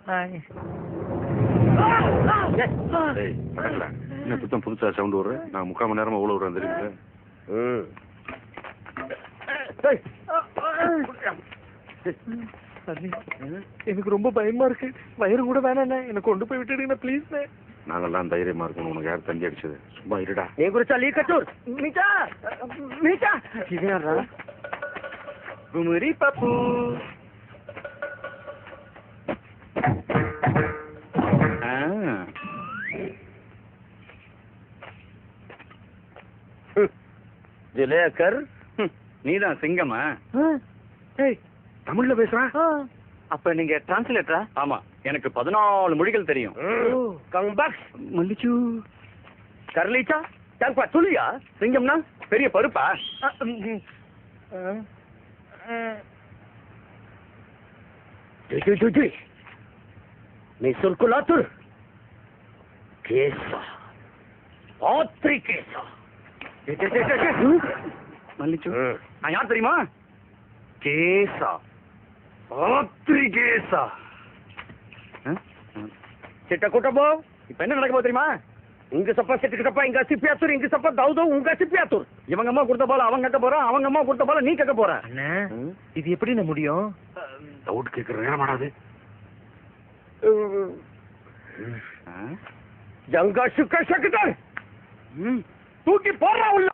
என்ன புத்தம் புதுசா சவுண்ட் விடுறேன். நான் 3/4 மணி நேரமா எவ்வளவு விடுறேன் தெரியுங்க. எனக்கு ரொம்ப பயமா இருக்கு. வயிறு கூட வேணாண்ணே, எனக்கு கொண்டு போய் விட்டுடுங்க ப்ளீஸ். நாங்கெல்லாம் தைரியமா இருக்கணும். உனக்கு யார் தந்தி அடிச்சது? சும்மா இருடா. நீ குறிச்சா லீ கட்டூர் மீட்டா மீட்டா இவனடா குமரி பப்பு. ஜிலேக்கர், நீதான் சிங்கமா? தமிழ்ல பேசுறான். அப்ப நீங்க டிரான்ஸ்லேட்டரா? ஆமா, எனக்கு 14 மொழிகள் தெரியும். கங்பாக்ஸ் மல்லிச்சு கர்லீச்சா டங்பா துலியா. சிங்கம்னா பெரிய பருப்பா? நீ சொற்குலாத்துர் கேசா ஆத்ரி கேசா. மல்லிச்சு, நான் யார் தெரியுமா? கேசா ஆத்ரி கேசா. சிட்ட கூட்டமோ இப்ப என்ன நடக்க போகுது தெரியுமா? இங்க சப்பா செட்டுக்கிட்டப்பா இங்க சிப்பியாத்தூர், இங்க சப்பா தவுதோ உங்க சிப்பியாத்தூர். இவங்க அம்மா கொடுத்த போல அவன் கட்ட போறான், அவங்க அம்மா கொடுத்த போல நீ கட்ட போற. இது எப்படி முடியும்? டவுட் கேட்கற நேரமாடாது. ஜங்கா சுக்க சக்கட்டார் தூக்கி போடுறா உள்ள.